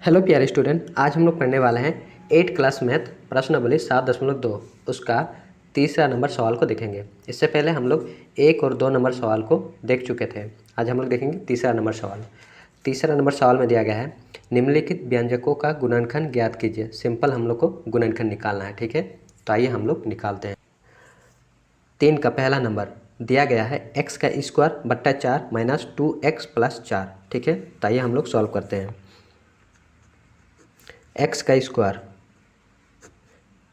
Hello प्यारे student, आज हम लोग पढ़ने वाले हैं 8 क्लास मैथ प्रश्नावली 7.2 उसका तीसरा नंबर सवाल को देखेंगे। इससे पहले हम लोग 1 और 2 नंबर सवाल को देख चुके थे। आज हम लोग देखेंगे तीसरा नंबर सवाल। तीसरा नंबर सवाल में दिया गया है, निम्नलिखित व्यंजकों का गुणनखंड ज्ञात कीजिए। सिंपल हम लोग को गुणनखंड निकालना है, ठीक है। तो आइए हम लोग निकालते हैं। 3 का पहला नंबर दिया गया है x का स्क्वायर बट्टा 4 माइनस 2x प्लस 4, ठीक है। तो आइए हम लोग सॉल्व करते हैं। x का स्क्वायर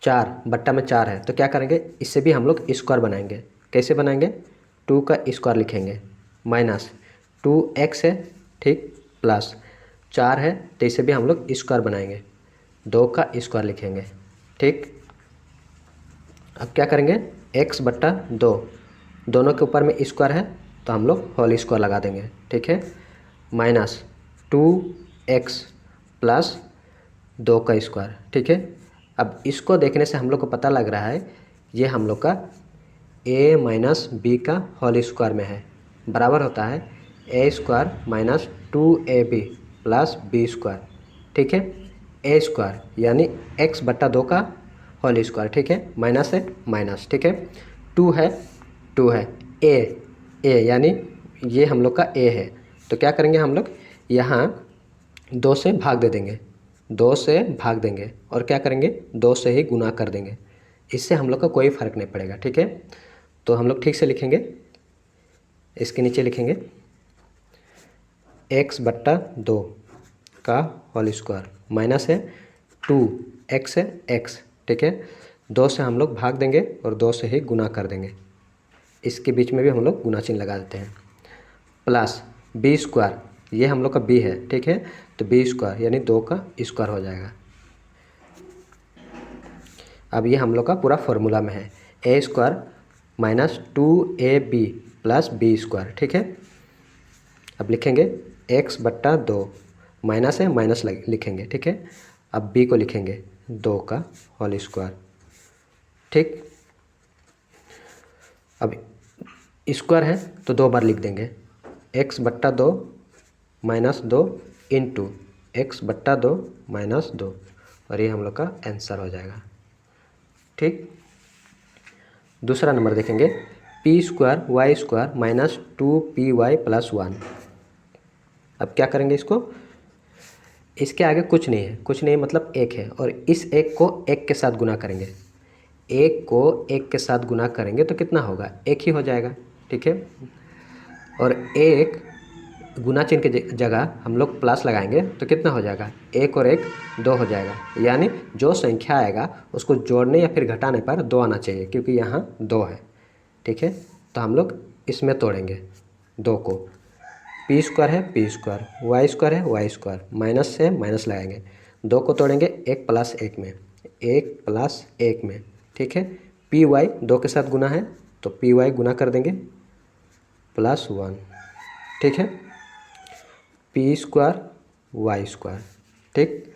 4 बट्टा में 4 है तो क्या करेंगे, इससे भी हम लोग स्क्वायर बनाएंगे। कैसे बनाएंगे, 2 का स्क्वायर लिखेंगे माइनस 2x है, ठीक, प्लस 4 है तो इसे भी हम लोग स्क्वायर बनाएंगे, 2 का स्क्वायर लिखेंगे, ठीक। अब क्या करेंगे, x बट्टा 2, दोनों के ऊपर में स्क्वायर है तो हम लोग होल स्क्वायर लगा देंगे, ठीक है, माइनस 2x प्लस 2 का स्क्वायर, ठीक है। अब इसको देखने से हम लोग को पता लग रहा है ये हम लोग का a माइनस बी का होल स्क्वायर में है, बराबर होता है a square minus 2ab plus b square, ठीक है। a स्क्वायर यानी x बट्टा 2 का होल स्क्वायर, ठीक है, माइनस है माइनस, ठीक है। 2 है, 2 है, a यानी ये हम लोग का a है तो क्या करेंगे हम लोग, यहाँ 2 से भाग दे देंगे, 2 से भाग देंगे और क्या करेंगे, 2 से ही गुना कर देंगे। इससे हम लोग का कोई फ़र्क नहीं पड़ेगा, ठीक है। तो हम लोग ठीक से लिखेंगे, इसके नीचे लिखेंगे x बट्टा 2 का होल स्क्वायर माइनस है 2x है x, ठीक है। 2 से हम लोग भाग देंगे और 2 से ही गुना कर देंगे। इसके बीच में भी हम लोग गुना चिन्ह लगा देते हैं, प्लस बी स्क्वायर, ये हम लोग का b है, ठीक है, तो बी स्क्वायर यानी 2 का स्क्वायर हो जाएगा। अब ये हम लोग का पूरा फॉर्मूला में है, a square minus 2ab plus b square, ठीक है। अब लिखेंगे x बट्टा 2, माइनस है माइनस लिखेंगे, ठीक है। अब b को लिखेंगे 2 का होल स्क्वायर, ठीक। अब स्क्वायर है तो 2 बार लिख देंगे, x बट्टा 2 माइनस 2 इंटू एक्स बट्टा 2 माइनस 2, और ये हम लोग का आंसर हो जाएगा, ठीक। दूसरा नंबर देखेंगे, p square y square minus 2py plus 1। अब क्या करेंगे, इसको, इसके आगे कुछ नहीं है, कुछ नहीं मतलब 1 है, और इस 1 को 1 के साथ गुना करेंगे, 1 को 1 के साथ गुना करेंगे तो कितना होगा, 1 ही हो जाएगा, ठीक है। और 1 गुना चिन्ह के जगह हम लोग प्लस लगाएंगे तो कितना हो जाएगा, 1 और 1 2 हो जाएगा। यानी जो संख्या आएगा उसको जोड़ने या फिर घटाने पर 2 आना चाहिए, क्योंकि यहाँ 2 है, ठीक है। तो हम लोग इसमें तोड़ेंगे 2 को, पी स्क्वायर है पी स्क्वायर, वाई स्क्वायर है वाई स्क्वायर, माइनस से माइनस लगाएंगे, 2 को तोड़ेंगे 1 प्लस 1 में, 1 प्लस 1 में, ठीक है। पी वाई 2 के साथ गुना है तो पी वाई गुना कर देंगे प्लस 1, ठीक है। पी स्क्वायर वाई स्क्वायर, ठीक।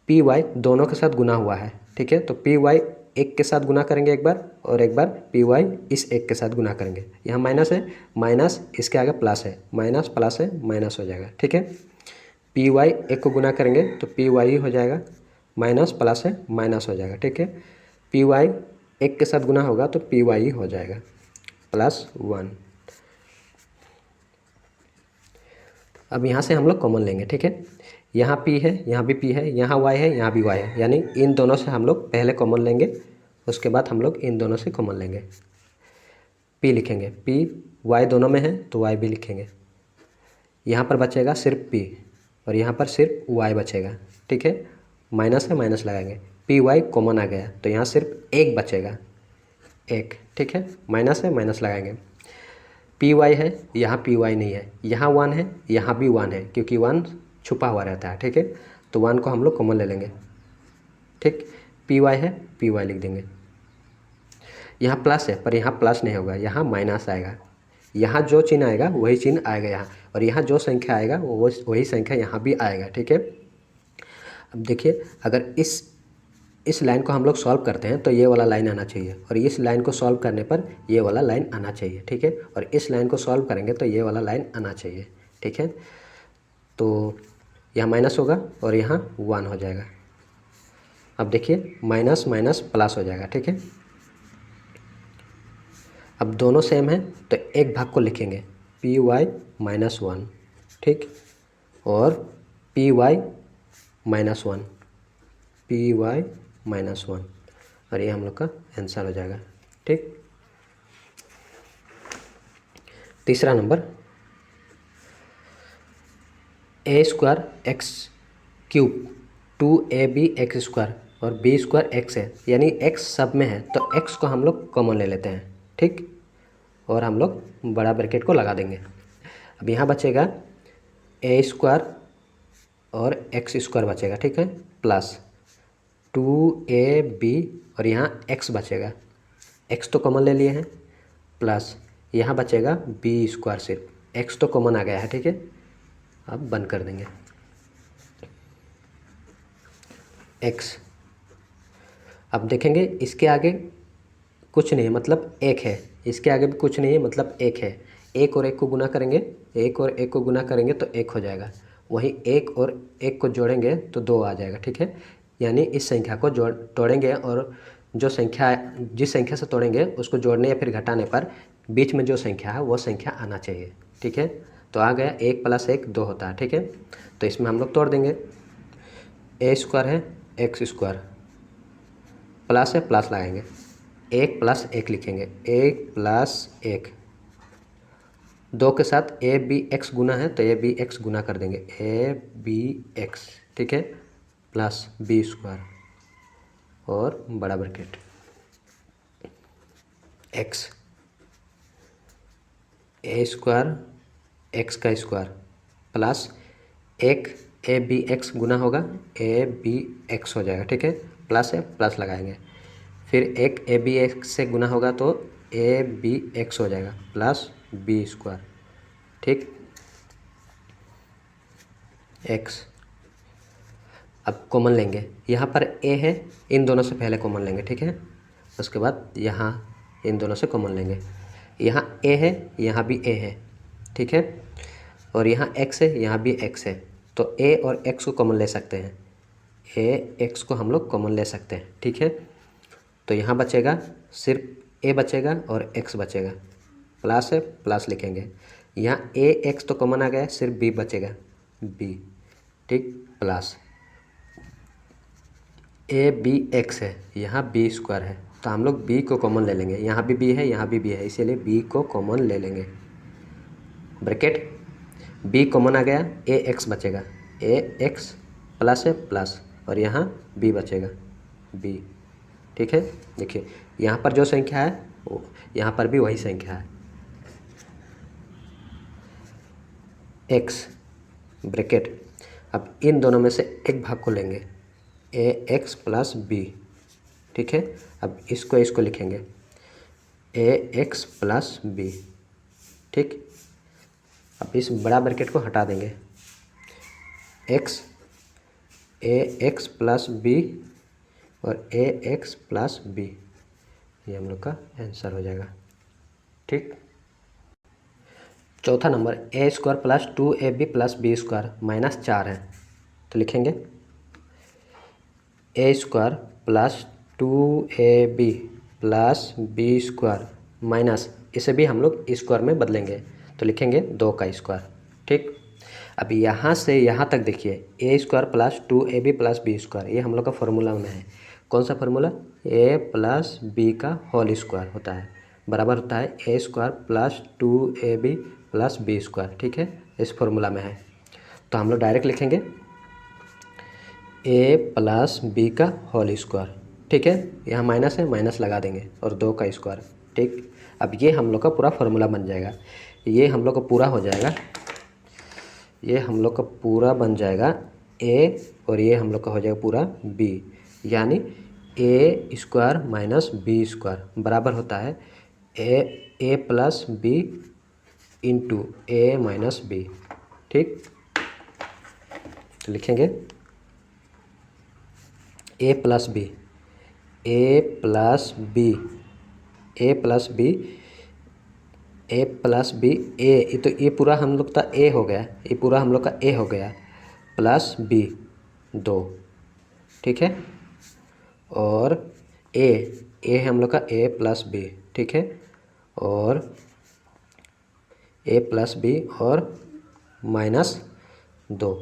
पी वाई दोनों के साथ गुना हुआ है, ठीक है, तो पी वाई 1 के साथ गुना करेंगे एक बार, और एक बार पी वाई इस 1 के साथ गुना करेंगे। यहाँ माइनस है माइनस, इसके आगे प्लस है, माइनस प्लस है माइनस हो जाएगा, ठीक है। पी वाई 1 को गुना करेंगे तो पी वाई हो जाएगा, माइनस प्लस है माइनस हो जाएगा, ठीक है। पी वाई 1 के साथ गुना होगा तो पी वाई हो जाएगा प्लस 1। अब यहाँ से हम लोग कॉमन लेंगे, ठीक है। यहाँ p है, यहाँ भी p है, यहाँ y है, यहाँ भी y है, यानी इन दोनों से हम लोग पहले कॉमन लेंगे, उसके बाद हम लोग इन दोनों से कॉमन लेंगे। p लिखेंगे, p y दोनों में है तो y भी लिखेंगे। यहाँ पर बचेगा सिर्फ p और यहाँ पर सिर्फ y बचेगा, ठीक है। माइनस है माइनस लगाएंगे, पी वाई कॉमन आ गया तो यहाँ सिर्फ 1 बचेगा, 1, ठीक है। माइनस है माइनस लगाएंगे, पी वाई है, यहाँ पी वाई नहीं है, यहाँ 1 है, यहाँ भी 1 है, क्योंकि 1 छुपा हुआ रहता है, ठीक है। तो 1 को हम लोग कॉमन ले लेंगे, ठीक। पी वाई है, पी वाई लिख देंगे। यहाँ प्लस है पर यहाँ प्लस नहीं होगा, यहाँ माइनस आएगा। यहाँ जो चिन्ह आएगा वही चिन्ह आएगा यहाँ, और यहाँ जो संख्या आएगा वो वही संख्या यहाँ भी आएगा, ठीक है। अब देखिए, अगर इस लाइन को हम लोग सॉल्व करते हैं तो ये वाला लाइन आना चाहिए, और इस लाइन को सॉल्व करने पर ये वाला लाइन आना चाहिए, ठीक है। और इस लाइन को सॉल्व करेंगे तो ये वाला लाइन आना चाहिए, ठीक है। तो यहाँ माइनस होगा और यहाँ 1 हो जाएगा। अब देखिए माइनस माइनस प्लस हो जाएगा, ठीक है। अब दोनों सेम है तो एक भाग को लिखेंगे पी वाई माइनस 1, ठीक, और p y minus 1, p y minus 1, और ये हम लोग का आंसर हो जाएगा, ठीक। तीसरा नंबर, ए square x cube 2ab x square और बी स्क्वायर एक्स है, यानी एक्स सब में है तो एक्स को हम लोग कॉमन ले लेते हैं, ठीक, और हम लोग बड़ा ब्रैकेट को लगा देंगे। अब यहाँ बचेगा ए स्क्वायर और एक्स स्क्वायर बचेगा, ठीक है, प्लस 2ab और यहाँ x बचेगा, x तो कॉमन ले लिए हैं, प्लस यहाँ बचेगा बी स्क्वायर, सिर्फ x तो कॉमन आ गया है, ठीक है। अब बंद कर देंगे x। अब देखेंगे इसके आगे कुछ नहीं है मतलब एक है, इसके आगे भी कुछ नहीं है मतलब एक है। एक और एक को गुना करेंगे, एक और एक को गुना करेंगे तो एक हो जाएगा, वहीं एक और एक को जोड़ेंगे तो 2 आ जाएगा, ठीक है। यानी इस संख्या को तोड़ेंगे और जो संख्या जिस संख्या से तोड़ेंगे उसको जोड़ने या फिर घटाने पर बीच में जो संख्या है वो संख्या आना चाहिए, ठीक है। तो आ गया 1 + 1 2 होता है, ठीक है। तो इसमें हम लोग तोड़ देंगे, ए स्क्वायर है एक्स स्क्वायर, प्लस है प्लस लगाएंगे, 1 + 1 लिखेंगे, 1 + 1, 2 के साथ ए बी एक्स गुना है तो ए बी एक्स गुना कर देंगे, ए बी एक्स, ठीक है, प्लस बी स्क्वायर और बड़ा bracket x, A square x का square plus 1 A B x गुना होगा ए बी एक्स हो जाएगा, ठीक है, प्लस है प्लस लगाएंगे, फिर 1 ए बी एक्स से गुना होगा तो ए बी एक्स हो जाएगा प्लस बी स्क्वायर, ठीक, एक्स। अब कॉमन लेंगे, यहाँ पर ए है, इन दोनों से पहले कॉमन लेंगे, ठीक है, उसके बाद यहाँ इन दोनों से कॉमन लेंगे, यहाँ ए है यहाँ भी ए है, ठीक है, और यहाँ एक्स है यहाँ भी एक्स है, तो ए और एक्स को कॉमन ले सकते हैं, ए एक्स को हम लोग कॉमन ले सकते हैं, ठीक है। तो यहाँ बचेगा सिर्फ ए बचेगा और एक्स बचेगा, प्लस है प्लस लिखेंगे, यहाँ ए एक्स तो कॉमन आ गया, सिर्फ बी बचेगा, बी, ठीक, प्लस ए बी एक्स है, यहाँ बी स्क्वायर है तो हम लोग बी को कॉमन ले लेंगे, यहाँ भी बी है यहाँ भी बी है, इसीलिए बी को कॉमन ले लेंगे, ब्रैकेट बी कॉमन आ गया, ए एक्स बचेगा, ए एक्स प्लस है प्लस और यहाँ बी बचेगा, बी, ठीक है। देखिए यहाँ पर जो संख्या है वो यहाँ पर भी वही संख्या है, एक्स, ब्रैकेट। अब इन दोनों में से एक भाग को लेंगे, ए एक्स प्लस बी, ठीक है। अब इसको लिखेंगे ए एक्स प्लस बी, ठीक। अब इस बड़ा ब्रैकेट को हटा देंगे, एक्स, ए एक्स प्लस बी और ए एक्स प्लस बी, ये हम लोग का आंसर हो जाएगा, ठीक। चौथा नंबर, ए square plus 2ab plus b square minus 4 है, तो लिखेंगे a square plus 2ab plus b square minus, इसे भी हम लोग स्क्वायर में बदलेंगे तो लिखेंगे 2 का स्क्वायर, ठीक। अब यहाँ से यहाँ तक देखिए, a square plus 2ab plus b square, ये हम लोग का फॉर्मूला में है, कौन सा फार्मूला, ए प्लस बी का होल स्क्वायर होता है, बराबर होता है a square plus 2ab plus b square, ठीक है, इस फॉर्मूला में है। तो हम लोग डायरेक्ट लिखेंगे ए प्लस बी का होल स्क्वायर, ठीक है, यहाँ माइनस है माइनस लगा देंगे और 2 का स्क्वायर, ठीक। अब ये हम लोग का पूरा फार्मूला बन जाएगा, ये हम लोग का पूरा हो जाएगा, ये हम लोग का पूरा बन जाएगा ए और ये हम लोग का हो जाएगा पूरा बी, यानी ए स्क्वायर माइनस बी स्क्वायर बराबर होता है a plus b into A minus B, ठीक। तो लिखेंगे ए प्लस बी, ए प्लस बी, ए प्लस बी, ए प्लस बी, ए तो ये पूरा हम लोग का ए हो गया, ये पूरा हम लोग का ए हो गया, प्लस बी 2, ठीक है। और ए है हम लोग का ए प्लस बी, ठीक है। और ए प्लस बी और -2,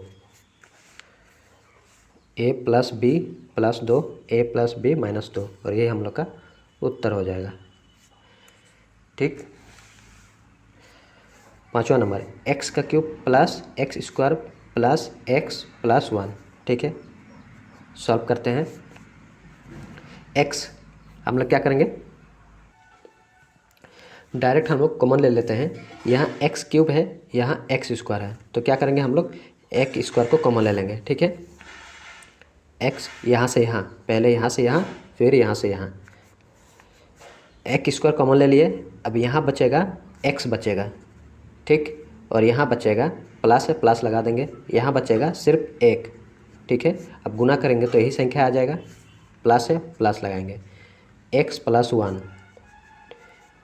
ए प्लस बी प्लस 2, ए प्लस बी -2, और ये हम लोग का उत्तर हो जाएगा, ठीक। 5वां नंबर, एक्स का cube plus x square plus x plus 1, ठीक है। सॉल्व करते हैं। एक्स हम लोग क्या करेंगे, डायरेक्ट हम लोग कॉमन ले लेते हैं। यहाँ एक्स क्यूब है, यहाँ एक्स स्क्वायर है, तो क्या करेंगे हम लोग एक्स स्क्वायर को कॉमन ले लेंगे, ठीक है। एक्स यहाँ से यहाँ, पहले यहाँ से यहाँ, फिर यहाँ से यहाँ, एक्स स्क्वायर कॉमन ले लिए। अब यहाँ बचेगा एक्स बचेगा, ठीक। और यहाँ बचेगा प्लस है, प्लस लगा देंगे। यहाँ बचेगा सिर्फ एक, ठीक है। अब गुना करेंगे तो यही संख्या आ जाएगा, प्लस है, प्लस लगाएंगे। एक्स प्लस 1,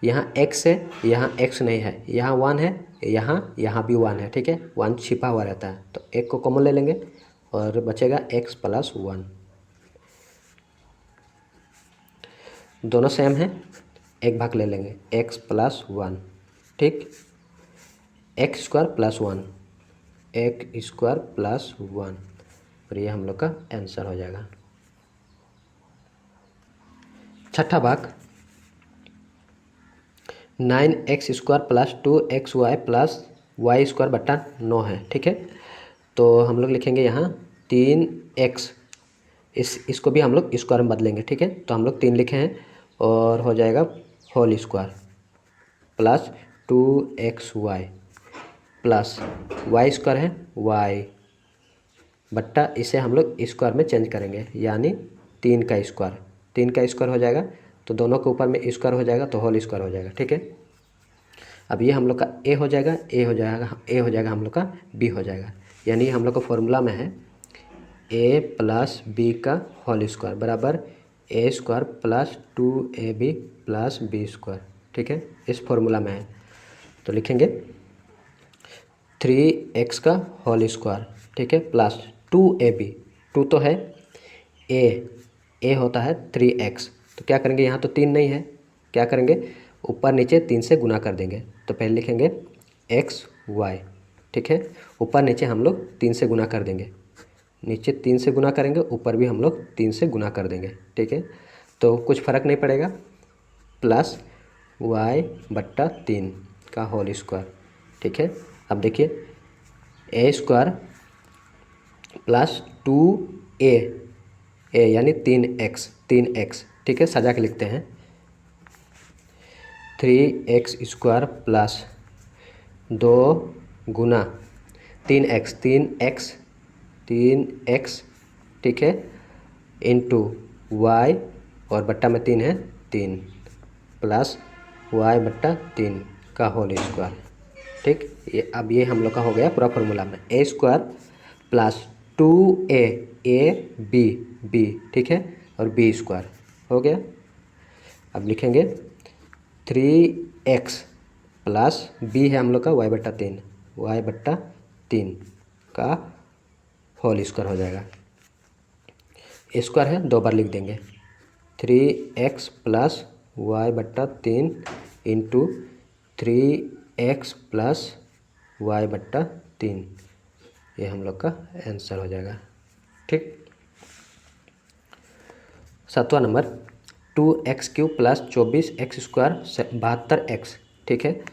यहाँ एक्स है, यहाँ एक्स नहीं है, यहाँ 1 है, यहाँ भी 1 है, ठीक है। 1 छिपा हुआ रहता है, तो एक को कॉमन ले लेंगे और बचेगा एक्स प्लस 1। दोनों सेम है, एक भाग ले लेंगे, एक्स प्लस 1, ठीक। X square plus 1, x square plus 1, और ये हम लोग का आंसर हो जाएगा। छठा भाग, 9x square plus 2xy plus y square बट्टा 9 है, ठीक है। तो हम लोग लिखेंगे यहाँ 3x, इसको भी हम लोग स्क्वायर में बदलेंगे, ठीक है। तो हम लोग 3 लिखे हैं और हो जाएगा whole square plus 2xy plus y square है y बट्टा, इसे हम लोग स्क्वायर में चेंज करेंगे, यानी 3 का स्क्वायर, 3 का स्क्वायर हो जाएगा, तो दोनों के ऊपर में स्क्वायर हो जाएगा, तो होल स्क्वायर हो जाएगा, ठीक है। अब ये हम लोग का ए हो जाएगा, ए हो जाएगा हम लोग का बी हो जाएगा, यानी हम लोग का फॉर्मूला में है ए प्लस बी का होल स्क्वायर बराबर a square plus 2ab plus b square, ठीक है। इस फॉर्मूला में है, तो लिखेंगे 3x का होल स्क्वायर, ठीक है, प्लस 2ab, 2 तो है, ए होता है 3x, तो क्या करेंगे, यहाँ तो 3 नहीं है, क्या करेंगे ऊपर नीचे 3 से गुना कर देंगे। तो पहले लिखेंगे xy, ठीक है। ऊपर नीचे हम लोग 3 से गुना कर देंगे, नीचे 3 से गुना करेंगे, ऊपर भी हम लोग 3 से गुना कर देंगे, ठीक है। तो कुछ फ़र्क नहीं पड़ेगा, प्लस y बट्टा 3 का होल स्क्वायर, ठीक है। अब देखिए ए स्क्वायर प्लस 2a यानी 3x, ठीक है। सजा के लिखते हैं 3x स्क्वायर प्लस 2 गुना 3x, ठीक है, इंटू y और बट्टा में 3 है 3 प्लस y बट्टा 3 का होल स्क्वायर, ठीक। ये अब ये हम लोग का हो गया पूरा फॉर्मूला में ए स्क्वायर प्लस 2a b, ठीक है, और बी स्क्वायर हो गया। अब लिखेंगे 3x प्लस बी है हम लोग का y बट्टा 3 का होल स्क्वायर हो जाएगा। स्क्वायर है, 2 बार लिख देंगे, 3x प्लस y बट्टा 3 इंटू 3x प्लस y बट्टा 3, ये हम लोग का आंसर हो जाएगा, ठीक। 7वां number, 2x cube plus 24x square 72x, ठीक है।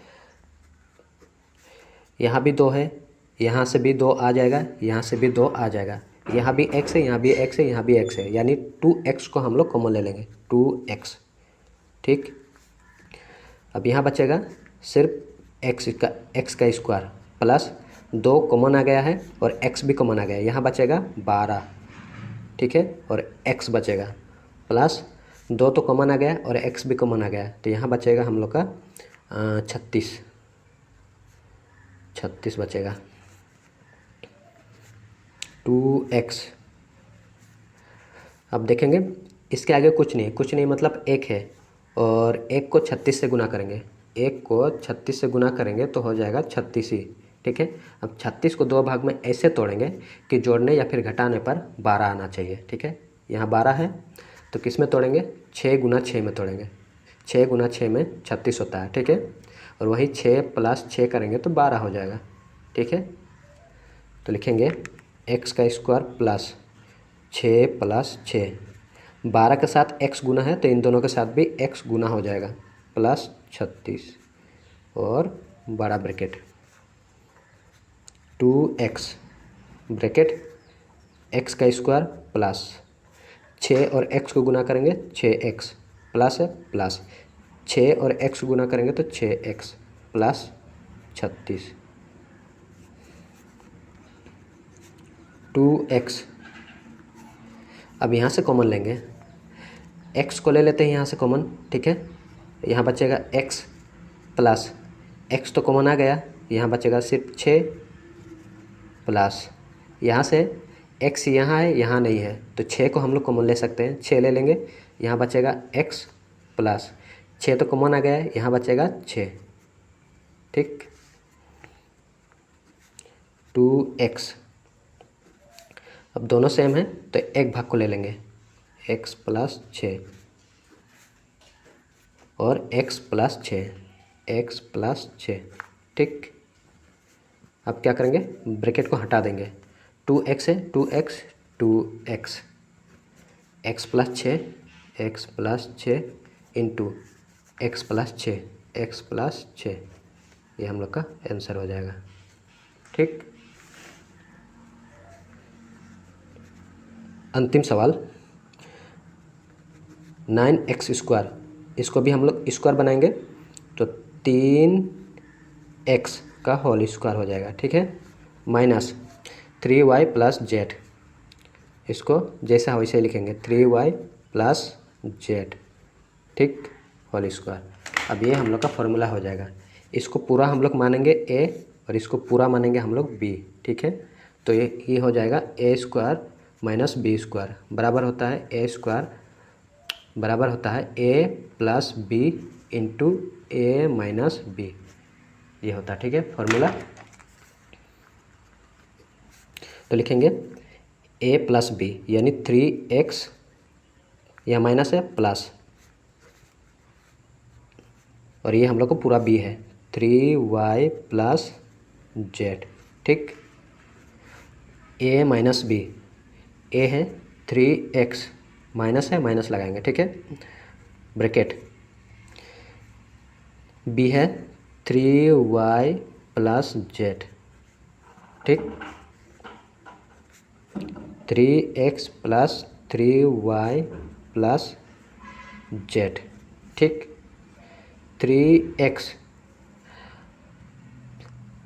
यहाँ भी 2 है, यहाँ से भी 2 आ जाएगा, यहाँ से भी 2 आ जाएगा, यहाँ भी x है, यहाँ भी x है, यहाँ भी x है, यानी 2x को हम लोग कॉमन ले लेंगे, 2x, ठीक। अब यहाँ बचेगा सिर्फ x का स्क्वायर प्लस 2 कॉमन आ गया है और x भी कॉमन आ गया है, यहाँ बचेगा 12, ठीक है, और x बचेगा प्लस 2 तो कॉमन आ गया और x भी कॉमन आ गया, तो यहाँ बचेगा हम लोग का 36 बचेगा, 2x। अब देखेंगे इसके आगे कुछ नहीं मतलब 1 है, और 1 को 36 से गुना करेंगे, 1 को 36 से गुना करेंगे तो हो जाएगा 36 ही, ठीक है। अब 36 को 2 भाग में ऐसे तोड़ेंगे कि जोड़ने या फिर घटाने पर 12 आना चाहिए, ठीक है। यहाँ 12 है तो किस में तोड़ेंगे, 6 गुना 6 में तोड़ेंगे। 6 गुना 6 में 36 होता है, ठीक है। और वही 6 प्लस 6 करेंगे तो 12 हो जाएगा, ठीक है। तो लिखेंगे x का स्क्वायर प्लस 6 प्लस 6, 12 के साथ x गुना है तो इन दोनों के साथ भी x गुना हो जाएगा, प्लस 36 और बड़ा ब्रैकेट 2x ब्रैकेट x का स्क्वायर प्लस 6 और x को गुना करेंगे 6x प्लस है प्लस 6 और x गुना करेंगे तो 6x प्लस 36 2x। अब यहाँ से कॉमन लेंगे, x को ले लेते हैं यहाँ से कॉमन, ठीक है। यहाँ बचेगा x प्लस x तो कॉमन आ गया, यहाँ बचेगा सिर्फ 6 प्लस यहाँ से x यहाँ है यहाँ नहीं है तो 6 को हम लोग कॉमन ले सकते हैं, 6 ले लेंगे, यहाँ बचेगा x प्लस 6 तो कॉमन आ गया है, यहाँ बचेगा 6, ठीक। 2x। अब दोनों सेम है तो एक भाग को ले लेंगे, x प्लस 6 और x प्लस 6, x प्लस 6, ठीक। अब क्या करेंगे, ब्रैकेट को हटा देंगे, 2x है 2x 2x, x plus 6 x plus 6 into x plus 6 x plus 6, ये हम लोग का आंसर हो जाएगा, ठीक। अंतिम सवाल 9x स्क्वायर, इसको भी हम लोग स्क्वायर बनाएंगे तो 3x का होल स्क्वायर हो जाएगा, ठीक है। माइनस 3y प्लस जेड, इसको जैसा है वैसे लिखेंगे 3y प्लस जेड, ठीक, होल स्क्वायर। अब ये हम लोग का फॉर्मूला हो जाएगा, इसको पूरा हम लोग मानेंगे a और इसको पूरा मानेंगे हम लोग b, ठीक है। तो ये हो जाएगा a square minus b square बराबर होता है a स्क्वायर बराबर होता है a plus b into a minus b, ये होता है, ठीक है, फॉर्मूला। तो लिखेंगे a प्लस बी यानी 3x, यह माइनस है प्लस और ये हम लोग को पूरा b है 3y प्लस जेड, ठीक। a माइनस बी, a है 3x माइनस है माइनस लगाएंगे, ठीक है, ब्रैकेट b है 3y प्लस जेड, ठीक, 3x plus 3y plus Z, ठीक। 3x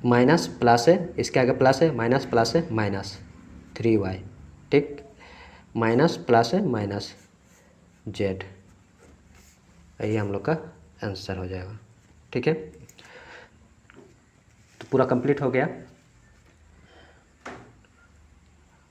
माइनस प्लस है, इसके आगे प्लस है, माइनस प्लस है माइनस 3y, ठीक, माइनस प्लस है माइनस जेड, यही हम लोग का आंसर हो जाएगा, ठीक है। तो पूरा कंप्लीट हो गया।